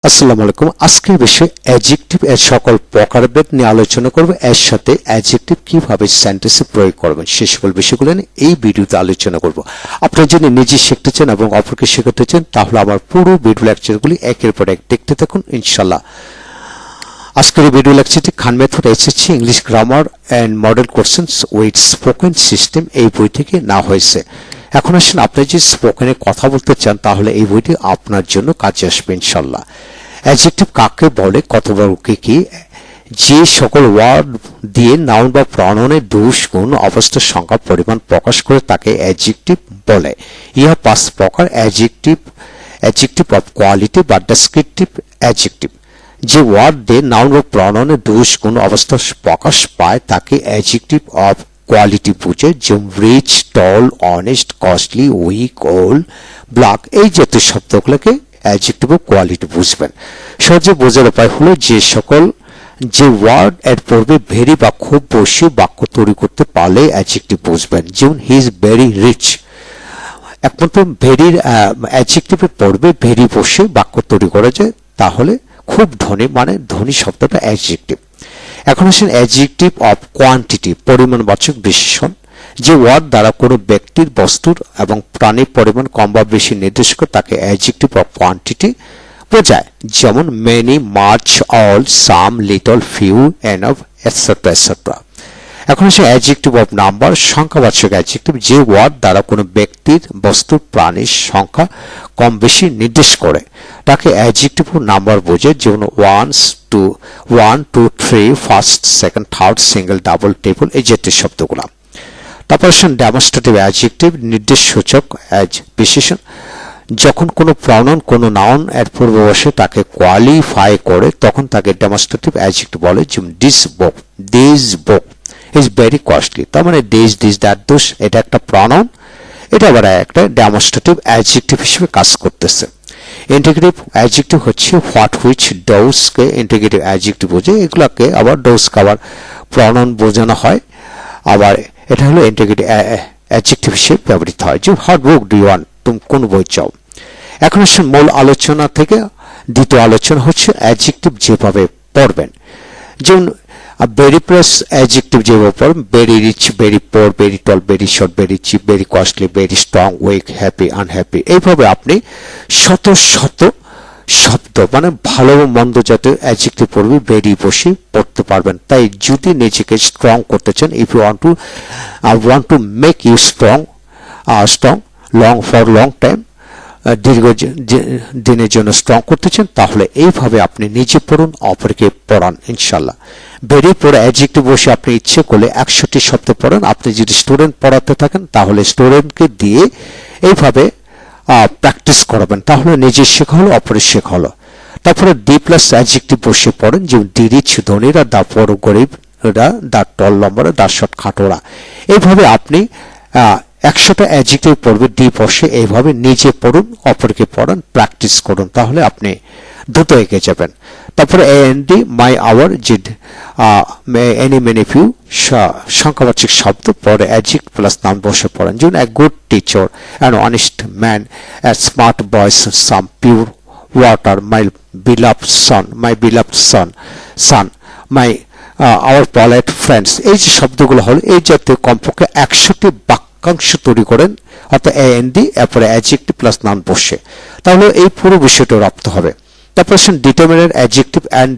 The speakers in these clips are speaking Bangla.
আসসালামু আলাইকুম। আজকের বিষয়ে অ্যাডজেক্টিভ এর সকল প্রকারভেদ নিয়ে আলোচনা করব। এর সাথে অ্যাডজেক্টিভ কিভাবে সেন্টেন্সে প্রয়োগ করবেন সে সকল বিষয়গুলো নিয়ে এই ভিডিওতে আলোচনা করব। আপনারা যদি নিজে শিখতে চান এবং অপরকে শেখাতে চান তাহলে আমার পুরো ভিডিও লেকচারগুলি একের পর এক দেখতে থাকুন ইনশাআল্লাহ। আজকের এই ভিডিও লেকচারটি Khan method SSC English grammar and model questions with spoken system এই বই থেকে নেওয়া হয়েছে। এখন আসেন, আপনি যদি স্পোকেনে কথা বলতে চান তাহলে এই বইটি আপনার জন্য কাজে আসবে ইনশাআল্লাহ। অ্যাডজেক্টিভ কাকে বলে, কতবারকে কি, যে সকল ওয়ার্ড দিয়ে নাউন বা প্রনাউনের দোষ গুণ অবস্থার সংখ্যা পরিমাণ প্রকাশ করে তাকে অ্যাডজেক্টিভ বলে। ইহা পাঁচ প্রকার: অ্যাডজেক্টিভ, অ্যাডজেক্টিভ অফ কোয়ালিটি বা ডেসক্রিপটিভ অ্যাডজেক্টিভ। যে ওয়ার্ড দিয়ে নাউন বা প্রনাউনের দোষ গুণ অবস্থা প্রকাশ পায় তাকে অ্যাডজেক্টিভ অফ কোয়ালিটি বুঝে, যেমন rich, tall, honest, costly, weak, old, black এই জাতীয় শব্দগুলোকে অ্যাডজেক্টিভ অফ কোয়ালিটি বুঝবেন। সহজে বোঝার উপায় হলো যে ওয়ার্ড এর পূর্বে ভেরি বা খুব বেশি বাক্য তৈরি করতে পারলে অ্যাডজেক্টিভ বুঝবেন। যেমন হি ইজ ভেরি রিচ, একমাত্র ভেরির অ্যাডজেক্টিভের পূর্বে ভেরি বসে বাক্য তৈরি করা যায় তাহলে খুব ধনী, মানে ধনী শব্দটা অ্যাডজেক্টিভ। এখন আসেন অ্যাডজেক্টিভ অফ কোয়ান্টিটি, পরিমাণবাচক বিশেষণ। যে ওয়ার্ড দ্বারা কোনো ব্যক্তির, বস্তুর এবং প্রাণীর পরিমাণ কম বা বেশি নির্দেশ করে তাকে অ্যাডজেক্টিভ অফ কোয়ান্টিটি বোঝায়। যেমন many, much, all, some, little, few, enough, etcetera etcetera. এখন আসে অ্যাডজেক্টিভ অফ নাম্বার, সংখ্যাবাচক অ্যাডজেক্টিভ। যে ওয়ার্ড দ্বারা কোনো ব্যক্তির, বস্তুর, প্রাণীর সংখ্যা কম বেশি নির্দেশ করে তাকে অ্যাডজেক্টিভ অফ নাম্বার বোঝে। যেমন one, two, three, first, second, third, single, double, triple এই জাতীয় শব্দগুলো। তারপর আসেন ডেমনস্ট্রেটিভ অ্যাডজেক্টিভ, নির্দেশসূচক বিশেষণ। যখন কোনো প্রনাউন কোনো নাউন এর পূর্বে বসে তাকে কোয়ালিফাই করে তখন তাকে ডেমনস্ট্রেটিভ অ্যাডজেক্টিভ বলে। যেমন this book is very costly, তার মানে দিস দ্যাট দোস এটা একটা প্রনাউন, এটা আবার একটা ডেমনস্ট্রেটিভ অ্যাডজেক্টিভ হিসেবে কাজ করতেছে। ইন্টিগ্রেটিভ অ্যাডজেক্টিভ হচ্ছে হোয়াট, হুইচ, ডোজ কে ইন্টিগ্রেটিভ অ্যাডজেক্টিভ বোঝে। এগুলোকে আবার ডোজ কে আবার প্রনাউন বোঝানো হয়, আবার এটা হলো ইন্টিগ্রেটিভ অ্যাডজেক্টিভ হিসেবে ব্যবহৃত হয়। যে what book do you want, তুমি কোন বই চাও। এখন আসেন মূল আলোচনা থেকে দ্বিতীয় আলোচনা হচ্ছে অ্যাডজেক্টিভ যেভাবে পড়বেন। যেমন ভেরি প্লাস অ্যাডজেক্টিভ যেভাবে পড়বেন, very rich, very poor, very tall, very short, very cheap, very costly, very strong, weak, happy, unhappy এইভাবে আপনি শত শত শব্দ মানে ভালো মন্দ জাতীয় অ্যাডজেক্টিভ পড়বে ভেরি বসে পড়তে পারবেন। তাই যদি নিজেকে স্ট্রং করতে চান, if you want to make you strong long for long time, দীর্ঘ দিনের জন্য স্ট্রং করতে চান তাহলে এইভাবে আপনি নিজে পড়ুন, অপরকে পড়ান ইনশাল্লাহ। ভেরি পড়ে অ্যাডজেক্টিভ বসে আপনি ইচ্ছে করলে 100টি শব্দ পড়েন। আপনি যদি স্টুডেন্ট পড়াতে থাকেন তাহলে স্টুডেন্টকে দিয়ে এইভাবে প্র্যাকটিস করাবেন, তাহলে নিজে শেখা হলো, অপরের শেখা হলো। তারপরে ডি প্লাস অ্যাডজেক্টিভ বসে পড়েন। যেমন ডি রিচ ধনীরা, দা পোর গরিবরা, দা টল লম্বারা, দা শর্ট খাটোরা। এইভাবে আপনি 100টা অ্যাডজেক্টিভ পড়বে ডি বসে, এইভাবে নিজে পড়ুন, অপরকে পড়ান, প্র্যাকটিস করুন, তাহলে আপনি দ্রুত এগিয়ে যাবেন। তারপরে এএনডি, মাই, আওয়ার, যে এনি, মেনি, ফিউ সংখ্যাবাচক শব্দ পরে অ্যাডজেক্টিভ প্লাস নাউন বসে পড়েন। যেমন a good teacher, an honest man, a smart boys, some, pure water, my beloved son, my our polite friends. এই যে শব্দগুলো হলো এই জাতীয় কমপক্ষে 100টি বাক্যাংশ তৈরি করেন, অর্থাৎ এএনডি এরপরে অ্যাডজেক্টিভ প্লাস নাউন বসে, তাহলে এই পুরো বিষয়টা রপ্ত হবে। তারপর আসেন determiner adjective and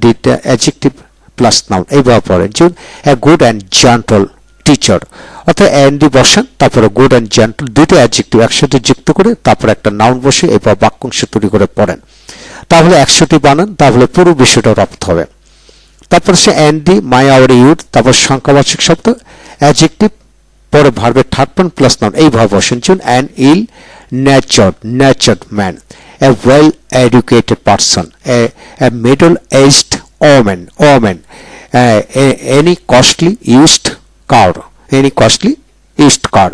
adjective plus noun এইভাবে পড়েন। যেমন a good and gentle teacher, অর্থাৎ এএনডি বসান, তারপরে গুড অ্যান্ড জেন্টল দুইটা অ্যাডজেক্টিভ একসাথে যুক্ত করে তারপর একটা নাউন বসে এবার বাক্যাংশ তৈরি করে পড়েন, তাহলে 100টি বানান, তাহলে পুরো বিষয়টা রপ্ত হবে। তারপর সে এনডি, মাই, আওয়ার, ইউর, তারপর সংখ্যাবাচক শব্দ অ্যাডজেক্টিভ পরে ভার্বের থার্ড পার্সন প্লাস নাউন এইভাবে বসেন। যেমন an ill natured man, a well educated person, a middle aged woman, any costly used car।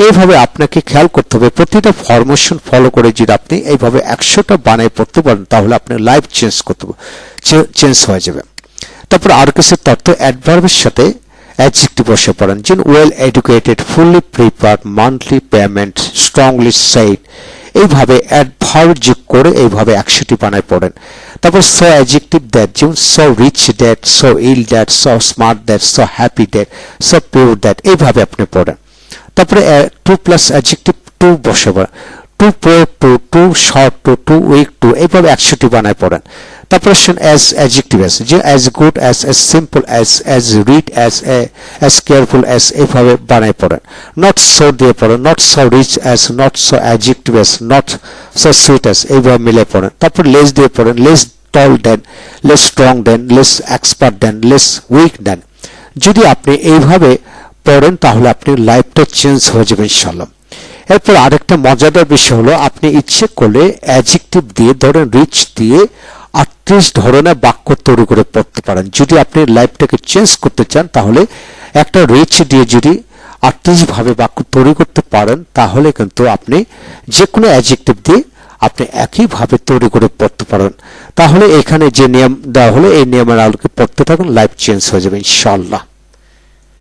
এইভাবে আপনাকে খেয়াল করতে হবে প্রতিটা ফরমেশন ফলো করে যদি আপনি এইভাবে 100টা বানায় পড়তে পারেন তাহলে আপনার লাইফ চেঞ্জ হয়ে যাবে। তারপর আর কিছু তথ্য, অ্যাডভার্বের সাথে অ্যাডজেক্টিভ বসে পড়েন। যেমন well educated, fully prepared, monthly payment, strongly said. এইভাবে অ্যাডভার্ব যোগ করে এইভাবে 100টি বানায় পড়েন। তারপর সো অ্যাডজেক্টিভ দ্যাট, যেমন so rich that, so ill that, so smart that, so happy that, so pure that, এইভাবে আপনি পড়েন। তারপরে টু প্লাস অ্যাডজেক্টিভ টু বসাবেন, too poor to, too short to, too weak to, এইভাবে 100টি বানায় পড়েন। তারপরে অ্যাজ অ্যাডজেক্টিভ অ্যাজ, যে as good as, as simple as read as careful as, এইভাবে বানায় পড়েন। নট সো দিয়ে পড়েন, not so rich as, not so adjective as, not so sweet as, এইভাবে মিলে পড়েন। তারপর লেস দিয়ে পড়েন, less tall than, less strong than, less expert than, less weak than. যদি আপনি এইভাবে পড়েন তাহলে আপনি লাইফটা চেঞ্জ হয়ে যাবে ইনশাআল্লাহ। এরপর আরেকটা মজাদার বিষয় হলো, আপনি ইচ্ছে করলে অ্যাডজেক্টিভ দিয়ে, ধরেন রিচ দিয়ে 38 ধরনের বাক্য তৈরি করে পড়তে পারেন। যদি আপনি লাইফটাকে চেঞ্জ করতে চান তাহলে একটা রিচ দিয়ে যদি 38 ভাবে বাক্য তৈরি করতে পারেন তাহলে কিন্তু আপনি যে কোনো অ্যাডজেক্টিভ দিয়ে আপনি একইভাবে তৈরি করে পড়তে পারেন। তাহলে এখানে যে নিয়ম দেওয়া হলো এই নিয়মের আলোকে পড়তে থাকুন, লাইফ চেঞ্জ হয়ে যাবে ইনশাআল্লাহ।